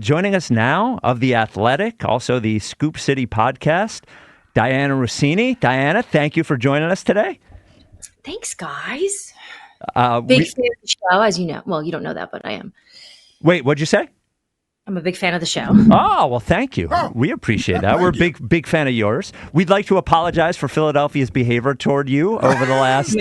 Joining us now of The Athletic, also the Scoop City podcast, Dianna Russini. Dianna, thank you for joining us today. Thanks, guys. Big fan of the show, as you know. Well, you don't know that, but I am. Wait, what'd you say? I'm a big fan of the show. Oh, well, thank you. We appreciate that. We're a big fan of yours. We'd like to apologize for Philadelphia's behavior toward you over the last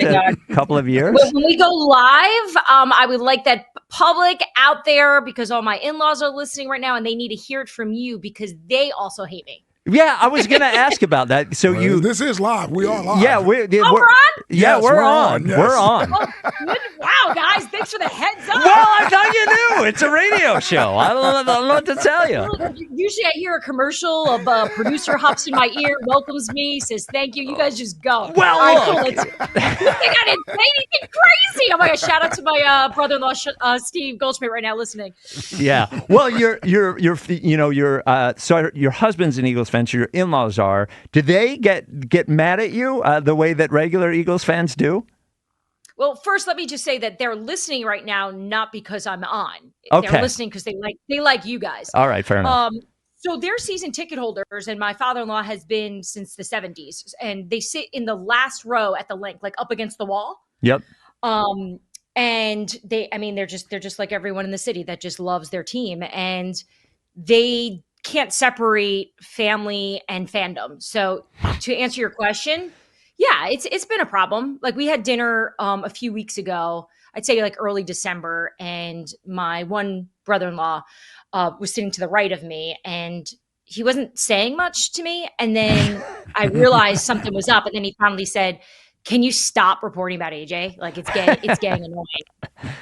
couple of years. When we go live, I would like that public out there, because all my in-laws are listening right now and they need to hear it from you because they also hate me. Yeah, I was going to ask about that. So this is live. We are live. Yeah, we're on. Yeah, yes, we're on. Yes. We're on. Wow, guys, thanks for the heads up. Well, I thought you knew. It's a radio show. I don't know what to tell you. Usually I hear a commercial of a producer hops in my ear, welcomes me, says thank you. You guys just go. Well, all right, cool. You think I didn't say anything crazy? Oh my gosh! Shout out to my brother-in-law Steve Goldschmidt right now listening. Yeah. Well, your husband's an Eagles fan. So your in-laws are. Do they get mad at you the way that regular Eagles fans do? Well, first, let me just say that they're listening right now, not because I'm on. Okay. They're listening because they like you guys. All right, fair enough. So they're season ticket holders, and my father-in-law has been since the 70s, and they sit in the last row at the link, like up against the wall. Yep. And they're just like everyone in the city that just loves their team, and they can't separate family and fandom. So to answer your question, yeah, it's been a problem. Like we had dinner a few weeks ago, I'd say like early December, and my one brother-in-law was sitting to the right of me, and he wasn't saying much to me. And then I realized something was up, and then he finally said, "Can you stop reporting about AJ? Like it's getting annoying."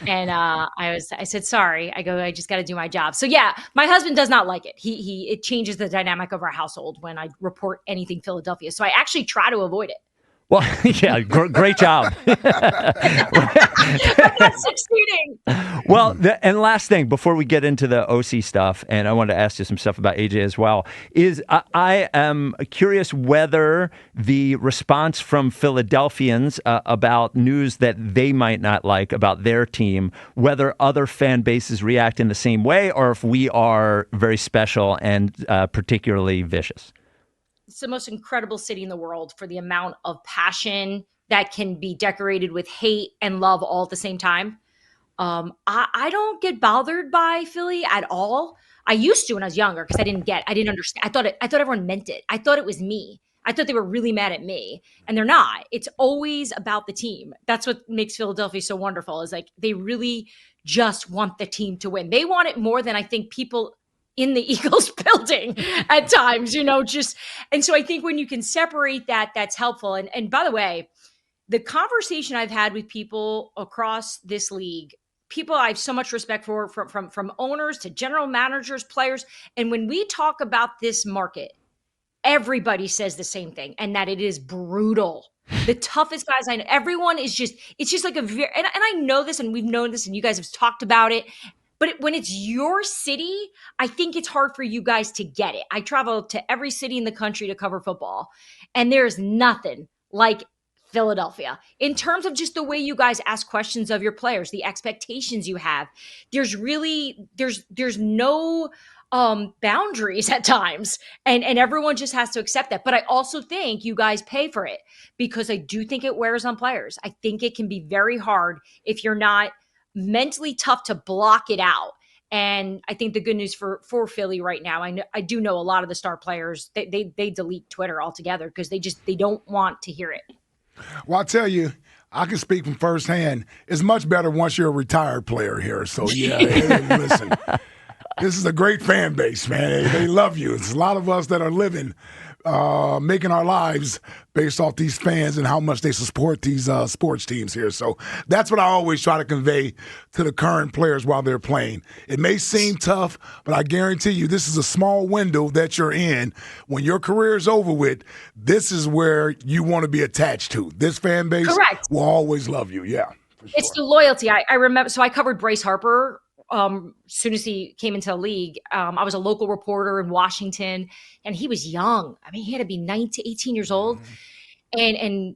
And I said, "Sorry." I just got to do my job. So yeah, my husband does not like it. It changes the dynamic of our household when I report anything Philadelphia. So I actually try to avoid it. Well, yeah, great job. I'm not succeeding. Well, and last thing before we get into the OC stuff, and I wanted to ask you some stuff about AJ as well, is I am curious whether the response from Philadelphians about news that they might not like about their team, whether other fan bases react in the same way, or if we are very special and particularly vicious. It's the most incredible city in the world for the amount of passion that can be decorated with hate and love all at the same time. I don't get bothered by Philly at all. I used to when I was younger because I didn't understand. I thought everyone meant it. I thought it was me. I thought they were really mad at me, and they're not. It's always about the team. That's what makes Philadelphia so wonderful, is like they really just want the team to win. They want it more than I think people in the Eagles building at times, and so I think when you can separate that, that's helpful. And by the way, the conversation I've had with people across this league, people I have so much respect for, from owners to general managers, players. And when we talk about this market, everybody says the same thing, and that it is brutal. The toughest guys I know, everyone is it's just like and I know this, and we've known this, and you guys have talked about it. But when it's your city, I think it's hard for you guys to get it. I travel to every city in the country to cover football, and there's nothing like Philadelphia in terms of just the way you guys ask questions of your players, the expectations you have. There's no boundaries at times, and everyone just has to accept that. But I also think you guys pay for it, because I do think it wears on players. I think it can be very hard if you're not mentally tough to block it out. And I think the good news for Philly right now, I do know a lot of the star players, they delete Twitter altogether because they don't want to hear it. Well, I'll tell you, I can speak from firsthand. It's much better once you're a retired player here. So yeah, listen, this is a great fan base, man. They love you. It's a lot of us that are living, making our lives based off these fans and how much they support these sports teams here. So that's what I always try to convey to the current players while they're playing. It may seem tough, but I guarantee you this is a small window that you're in. When your career is over with, this is where you want to be attached to. This fan base Correct. Will always love you. Yeah. For sure. It's the loyalty. I remember, so I covered Bryce Harper as soon as he came into the league. I was a local reporter in Washington, and he was young. I mean, he had to be 19, 18 years old. And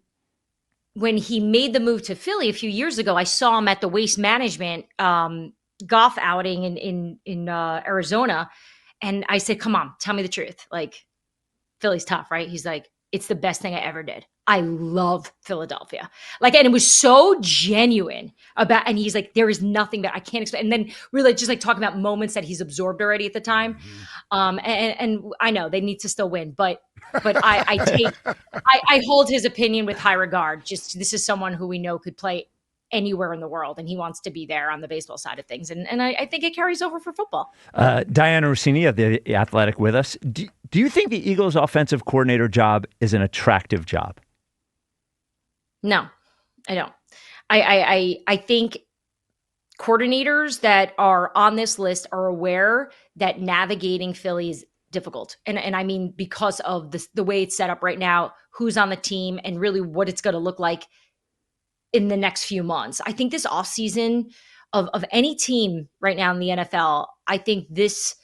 when he made the move to Philly a few years ago, I saw him at the Waste Management golf outing in Arizona, and I said, "Come on, tell me the truth. Like, Philly's tough, right?" He's like, "It's the best thing I ever did. I love Philadelphia." Like, and it was so genuine about, and he's like, "There is nothing that I can't explain." And then really just like talking about moments that he's absorbed already at the time. And I know they need to still win, but I hold his opinion with high regard. Just, this is someone who we know could play anywhere in the world, and he wants to be there on the baseball side of things. And I think it carries over for football. Dianna Russini of The Athletic with us. Do you think the Eagles' offensive coordinator job is an attractive job? No, I don't. I think coordinators that are on this list are aware that navigating Philly is difficult. And I mean, because of the way it's set up right now, who's on the team, and really what it's going to look like in the next few months. I think this offseason of any team right now in the NFL, I think this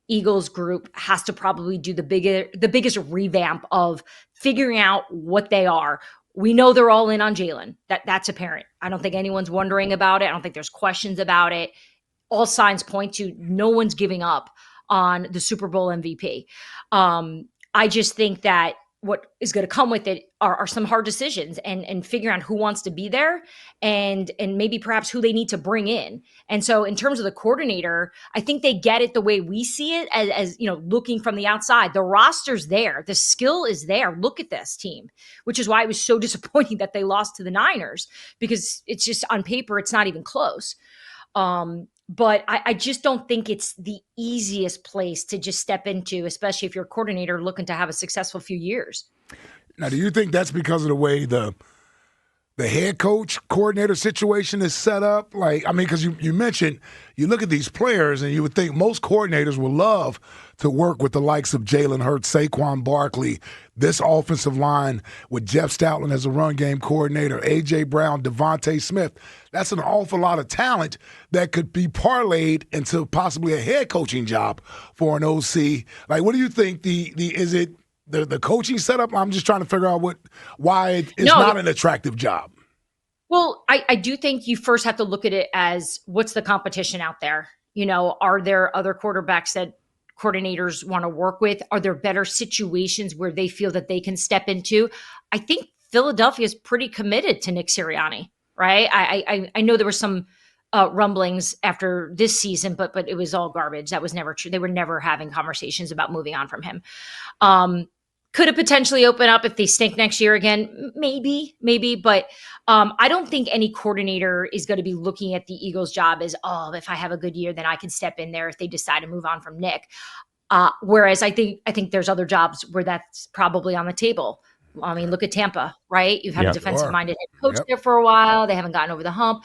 Eagles group has to probably do the biggest revamp of figuring out what they are. We know they're all in on Jalen. That's apparent. I don't think anyone's wondering about it. I don't think there's questions about it. All signs point to no one's giving up on the Super Bowl MVP. I just think that what is going to come with it are some hard decisions, and figuring out who wants to be there, and maybe perhaps who they need to bring in. And so in terms of the coordinator, I think they get it the way we see it, as you know, looking from the outside. The roster's there. The skill is there. Look at this team, which is why it was so disappointing that they lost to the Niners, because it's just, on paper, it's not even close. But I just don't think it's the easiest place to just step into, especially if you're a coordinator looking to have a successful few years. Now, do you think that's because of the way the head coach coordinator situation is set up? Like, I mean, because you mentioned, you look at these players and you would think most coordinators would love to work with the likes of Jalen Hurts, Saquon Barkley, this offensive line with Jeff Stoutland as a run game coordinator, A.J. Brown, Devontae Smith. That's an awful lot of talent that could be parlayed into possibly a head coaching job for an OC. Like, what do you think? Is it the coaching setup? I'm just trying to figure out why it's not an attractive job. Well, I do think you first have to look at it as, what's the competition out there? You know, are there other quarterbacks that coordinators want to work with? Are there better situations where they feel that they can step into? I think Philadelphia is pretty committed to Nick Sirianni, right? I know there were some rumblings after this season, but it was all garbage. That was never true. They were never having conversations about moving on from him. Could it potentially open up if they stink next year again? Maybe. But I don't think any coordinator is going to be looking at the Eagles' job as, oh, if I have a good year, then I can step in there if they decide to move on from Nick. Whereas I think there's other jobs where that's probably on the table. I mean, look at Tampa, right? You've had a defensive-minded head coach there for a while. They haven't gotten over the hump.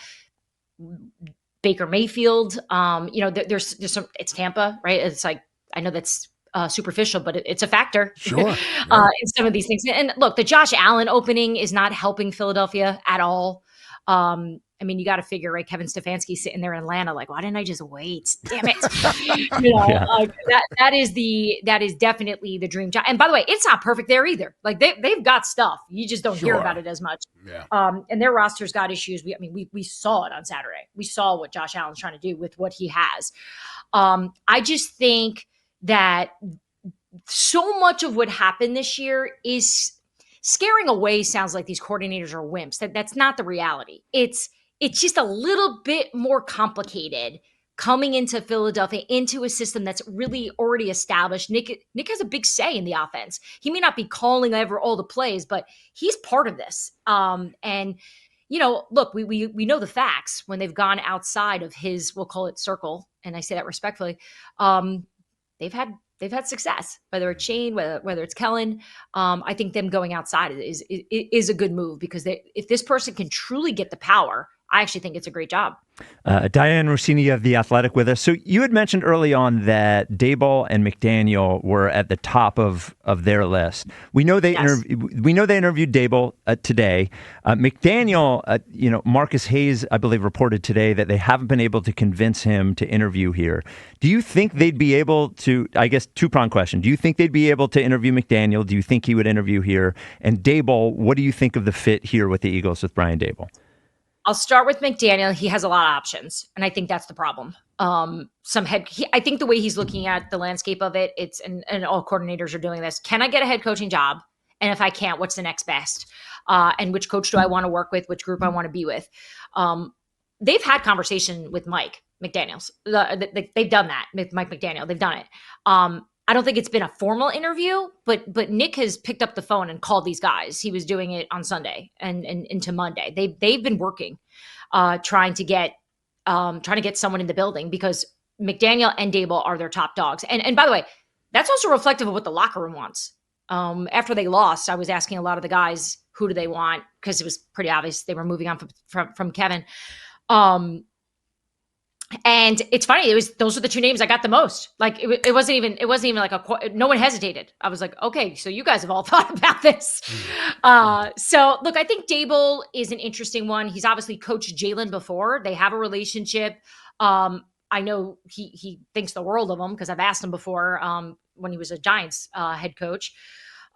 Baker Mayfield, there's some. It's Tampa, right? It's like, I know that's superficial, but it's a factor. Sure. In some of these things. And look, the Josh Allen opening is not helping Philadelphia at all. I mean, you got to figure, right? Kevin Stefanski sitting there in Atlanta, like, why didn't I just wait? Damn it! That is definitely the dream job. And by the way, it's not perfect there either. Like, they've got stuff, you just don't hear about it as much. Yeah. And their roster's got issues. We saw it on Saturday. We saw what Josh Allen's trying to do with what he has. I just think that so much of what happened this year is scaring away. Sounds like these coordinators are wimps. That's not the reality. It's just a little bit more complicated coming into Philadelphia, into a system that's really already established. Nick has a big say in the offense. He may not be calling over all the plays, but he's part of this. And look, we know the facts when they've gone outside of his, we'll call it circle, and I say that respectfully. They've had success, whether it's Shane, whether it's Kellen. I think them going outside is a good move, because if this person can truly get the power, I actually think it's a great job. Dianna Russini of The Athletic with us. So you had mentioned early on that Daboll and McDaniel were at the top of their list. We know they interviewed Daboll today. McDaniel, Marcus Hayes, I believe, reported today that they haven't been able to convince him to interview here. Do you think they'd be able to, I guess, two-pronged question. Do you think they'd be able to interview McDaniel? Do you think he would interview here? And Daboll, what do you think of the fit here with the Eagles with Brian Daboll? I'll start with McDaniel. He has a lot of options, and I think that's the problem. I think the way he's looking at the landscape of it, and all coordinators are doing this. Can I get a head coaching job? And if I can't, what's the next best? And which coach do I want to work with? Which group I want to be with? They've had conversation with Mike McDaniels. They've done that with Mike McDaniel. They've done it. I don't think it's been a formal interview, but Nick has picked up the phone and called these guys. He was doing it on Sunday and into Monday. They've been working, trying to get someone in the building because McDaniel and Dable are their top dogs. And by the way, that's also reflective of what the locker room wants. After they lost, I was asking a lot of the guys, who do they want? Because it was pretty obvious they were moving on from Kevin. And it's funny. Those were the two names I got the most. Like it wasn't even like no one hesitated. I was like, okay, so you guys have all thought about this. So look, I think Dable is an interesting one. He's obviously coached Jalen before. They have a relationship. I know he thinks the world of him because I've asked him before when he was a Giants head coach.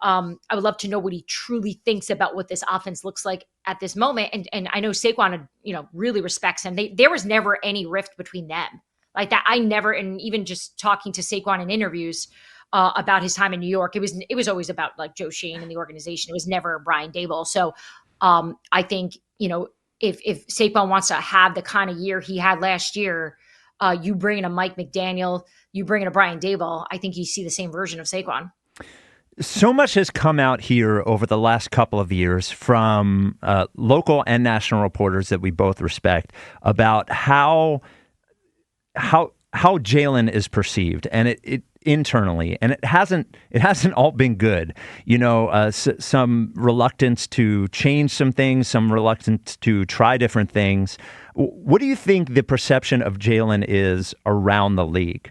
I would love to know what he truly thinks about what this offense looks like at this moment. And I know Saquon, really respects him. There was never any rift between them like that. I never, and even just talking to Saquon in interviews about his time in New York, it was always about like Joe Shane and the organization. It was never Brian Dable. So I think, if Saquon wants to have the kind of year he had last year, you bring in a Mike McDaniel, you bring in a Brian Dable, I think you see the same version of Saquon. So much has come out here over the last couple of years from local and national reporters that we both respect about how Jalen is perceived, and it internally, and it hasn't all been good. Some reluctance to change some things, some reluctance to try different things. What do you think the perception of Jalen is around the league?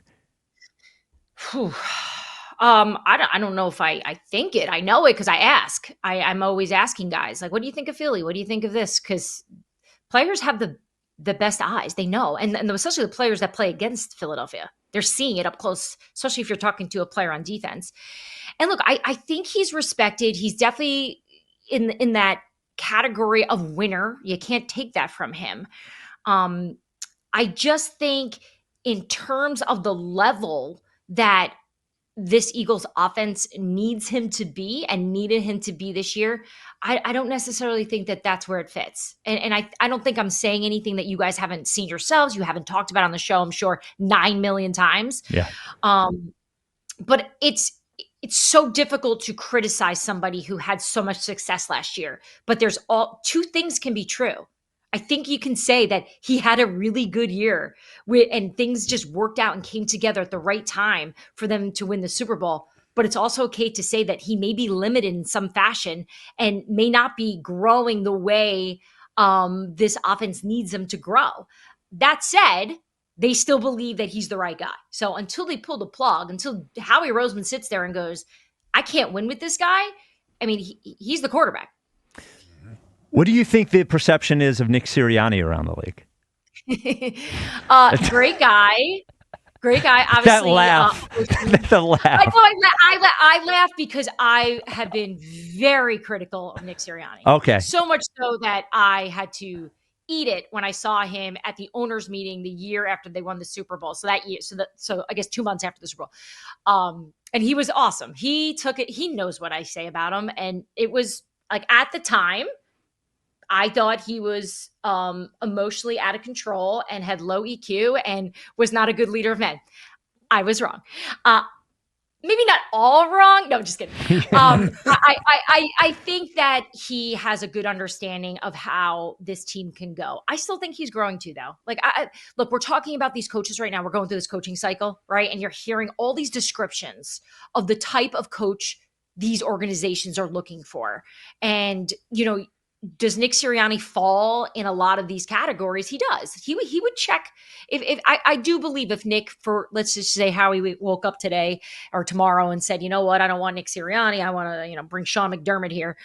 I don't know if I think it. I know it because I ask. I'm always asking guys, like, what do you think of Philly? What do you think of this? Because players have the best eyes. They know. And especially the players that play against Philadelphia. They're seeing it up close, especially if you're talking to a player on defense. And look, I think he's respected. He's definitely in that category of winner. You can't take that from him. I just think in terms of the level that this Eagles offense needs him to be and needed him to be this year, I don't necessarily think that that's where it fits. And I don't think I'm saying anything that you guys haven't seen yourselves. You haven't talked about on the show, I'm sure, 9 million times. Yeah. But it's so difficult to criticize somebody who had so much success last year. But there's two things can be true. I think you can say that he had a really good year and things just worked out and came together at the right time for them to win the Super Bowl. But it's also okay to say that he may be limited in some fashion and may not be growing the way this offense needs him to grow. That said, they still believe that he's the right guy. So until they pull the plug, until Howie Roseman sits there and goes, I can't win with this guy. I mean, he's the quarterback. What do you think the perception is of Nick Sirianni around the league? Great guy. Obviously, that laugh. The laugh. I laugh because I have been very critical of Nick Sirianni. Okay. So much so that I had to eat it when I saw him at the owners' meeting the year after they won the Super Bowl. So that year, so I guess 2 months after the Super Bowl. And he was awesome. He took it. He knows what I say about him, and it was like at the time, I thought he was emotionally out of control and had low EQ and was not a good leader of men. I was wrong. Maybe not all wrong. No, just kidding. I think that he has a good understanding of how this team can go. I still think he's growing too, though. Like, look, we're talking about these coaches right now. We're going through this coaching cycle, right? And you're hearing all these descriptions of the type of coach these organizations are looking for. And, does Nick Sirianni fall in a lot of these categories? He does. He would check. If I do believe if Nick, for let's just say Howie woke up today or tomorrow and said, you know what, I don't want Nick Sirianni. I want to bring Sean McDermott here.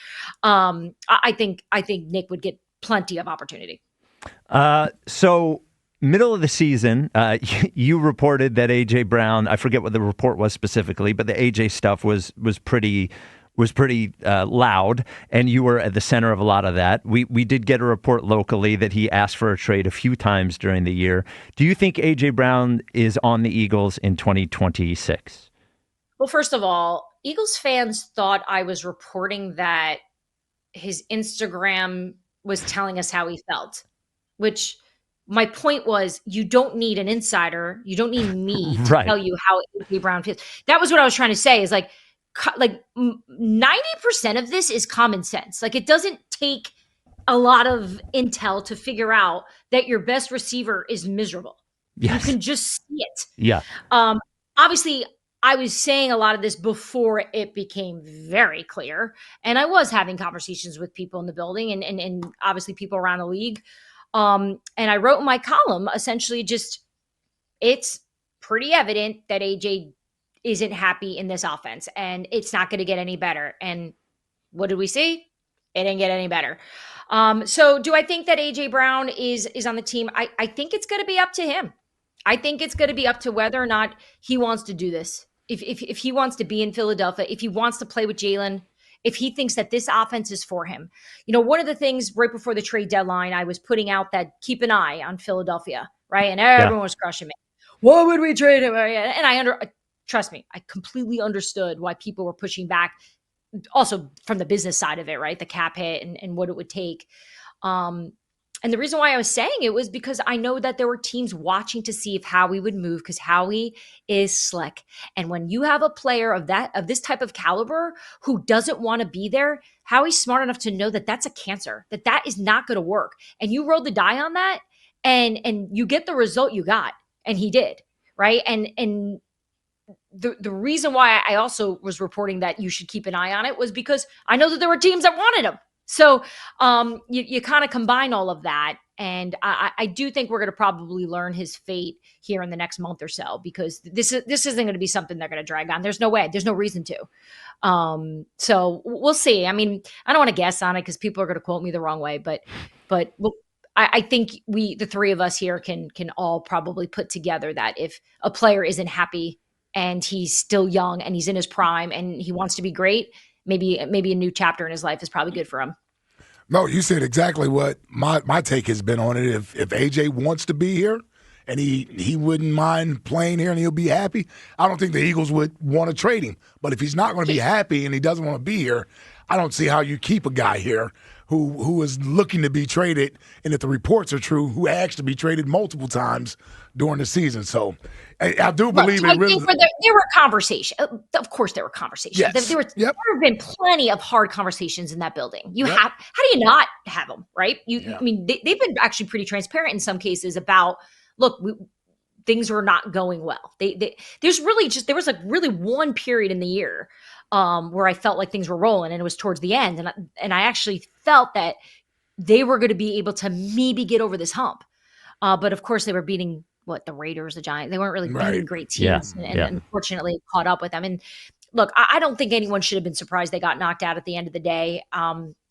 I think Nick would get plenty of opportunity. So middle of the season, you reported that A.J. Brown. I forget what the report was specifically, but the A.J. stuff was pretty was pretty loud, and you were at the center of a lot of that. We did get a report locally that he asked for a trade a few times during the year. Do you think A.J. Brown is on the Eagles in 2026? Well, first of all, Eagles fans thought I was reporting that his Instagram was telling us how he felt, which my point was, you don't need an insider. You don't need me to Right. tell you how A.J. Brown feels. That was what I was trying to say, is like 90% of this is common sense. Like, it doesn't take a lot of intel to figure out that your best receiver is miserable. Yes. You can just see it. Yeah. Obviously, I was saying a lot of this before it became very clear. And I was having conversations with people in the building and obviously people around the league. And I wrote in my column, essentially just, it's pretty evident that AJ isn't happy in this offense and it's not going to get any better. And what did we see? It didn't get any better. So do I think that AJ Brown is on the team? I think it's going to be up to him. I think it's going to be up to whether or not he wants to do this. If he wants to be in Philadelphia, if he wants to play with Jalen, if he thinks that this offense is for him. You know, one of the things right before the trade deadline, I was putting out that keep an eye on Philadelphia, right? And everyone was crushing me. What would we trade him? And trust me, I completely understood why people were pushing back. Also from the business side of it, right? The cap hit and what it would take. And the reason why I was saying it was because I know that there were teams watching to see if Howie would move, because Howie is slick. And when you have a player of this type of caliber who doesn't want to be there, Howie's smart enough to know that that's a cancer, that is not going to work. And you roll the die on that and you get the result you got. And he did, right? And the reason why I also was reporting that you should keep an eye on it was because I know that there were teams that wanted him. So you kind of combine all of that. And I do think we're going to probably learn his fate here in the next month or so, because this isn't going to be something they're going to drag on. There's no way. There's no reason to. So we'll see. I mean, I don't want to guess on it because people are going to quote me the wrong way, but I think the three of us here can all probably put together that if a player isn't happy and he's still young and he's in his prime and he wants to be great, maybe a new chapter in his life is probably good for him. No, you said exactly what my take has been on it. If AJ wants to be here and he wouldn't mind playing here and he'll be happy, I don't think the Eagles would want to trade him. But if he's not going to be happy and he doesn't want to be here, I don't see how you keep a guy here who is looking to be traded, and if the reports are true, who asked to be traded multiple times during the season. So I do believe it really. There were conversations. Of course, there were conversations. Yes. There have been plenty of hard conversations in that building. How do you not have them, right? I mean, they've been actually pretty transparent in some cases about, look, things were not going well. There was like really one period in the year where I felt like things were rolling, and it was towards the end. And I actually felt that they were going to be able to maybe get over this hump. But of course they were beating the Raiders, the Giants. They weren't really beating great teams. And unfortunately caught up with them. And look, I don't think anyone should have been surprised they got knocked out at the end of the day.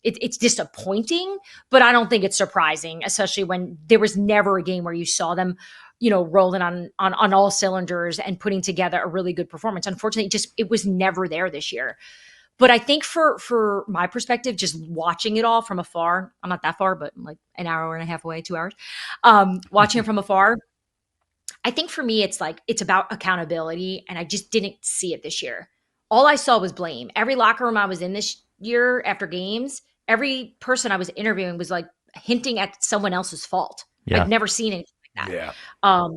It's disappointing, but I don't think it's surprising, especially when there was never a game where you saw them, rolling on all cylinders and putting together a really good performance. Unfortunately, it was never there this year. But I think for my perspective, just watching it all from afar, I'm not that far, but I'm like an hour and a half away, 2 hours, watching it from afar, I think for me, it's about accountability. And I just didn't see it this year. All I saw was blame. Every locker room I was in this year after games, every person I was interviewing was like hinting at someone else's fault. I've never seen anything like that. Yeah.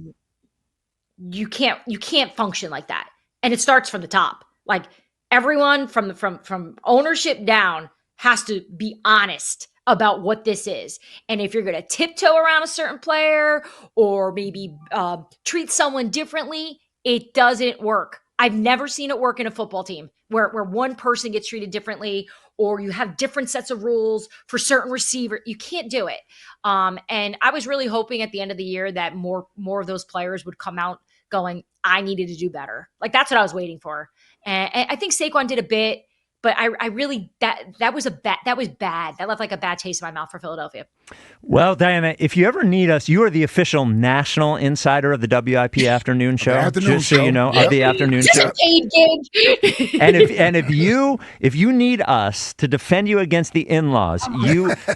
You can't function like that. And it starts from the top. Like, everyone from ownership down has to be honest about what this is. And if you're going to tiptoe around a certain player or maybe treat someone differently, it doesn't work. I've never seen it work in a football team where one person gets treated differently or you have different sets of rules for certain receiver. You can't do it. And I was really hoping at the end of the year that more of those players would come out going, I needed to do better. Like, that's what I was waiting for. And I think Saquon did a bit, But I really that was bad. That left like a bad taste in my mouth for Philadelphia. Well, Dianna, if you ever need us, you are the official national insider of the WIP Afternoon Show. Just so you know, of the afternoon show. Paid gig. And if you need us to defend you against the in-laws,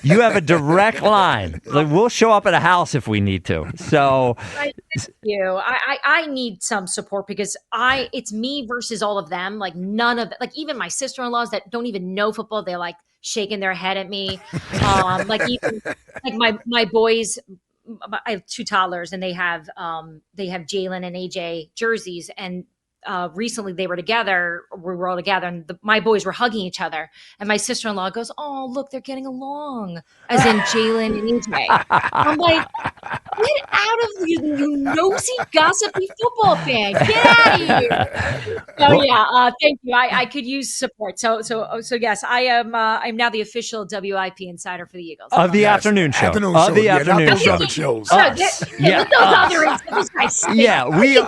you have a direct line. Like, we'll show up at a house if we need to. So, Thank you. I need some support because it's me versus all of them. Like none of like even my sister-in-laws that don't even know football, they're like shaking their head at me. Like even like my boys, I have 2 toddlers and they have Jalen and AJ jerseys, and recently they were together. We were all together, and my boys were hugging each other. And my sister-in-law goes, "Oh, look, they're getting along," as in Jalen and AJ. I'm like, get out of here, you nosy, gossipy football fan! Get out of here! Thank you. I could use support. So yes, I am. I'm now the official WIP insider for the Eagles of the afternoon show. Of the afternoon show. Other shows.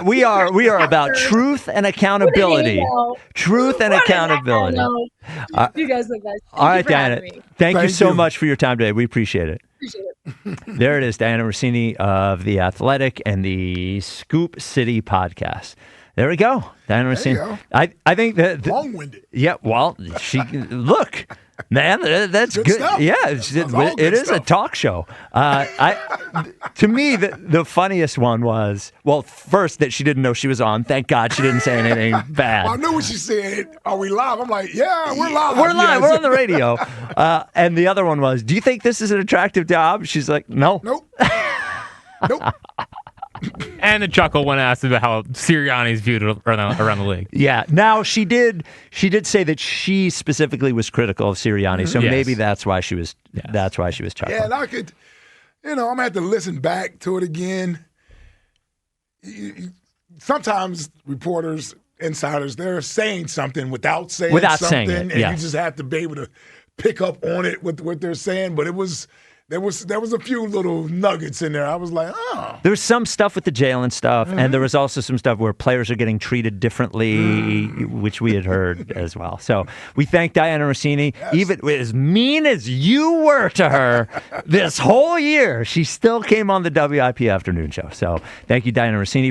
We are about truth and accountability. Truth and accountability. You guys look nice. All right, Dianna. Thank you so much for your time today. We appreciate it. There it is, Dianna Russini of The Athletic and the Scoop City podcast. There we go. Dianna Russini. I think that long-winded. Yeah, well, look, man, that's good. Stuff. Yeah, it is a talk show. To me, the funniest one was, well, first that she didn't know she was on. Thank God she didn't say anything bad. I knew when she said, "Are we live?" I'm like, "Yeah, we're live. We're live. We're on the radio." And the other one was, "Do you think this is an attractive job?" She's like, "No." Nope. Nope. And a chuckle when asked about how Sirianni's viewed around the league. Yeah. Now she did say that she specifically was critical of Sirianni, so maybe that's why she was. Yes. That's why she was chuckling. Yeah, and I could, I'm gonna have to listen back to it again. Sometimes reporters, insiders, they're saying something without saying something, and you just have to be able to pick up on it with what they're saying. But there was a few little nuggets in there. I was like, oh. There was some stuff with the Jalen stuff, and there was also some stuff where players are getting treated differently, which we had heard as well. So we thank Dianna Russini. Yes. Even as mean as you were to her this whole year, she still came on the WIP Afternoon Show. So thank you, Dianna Russini.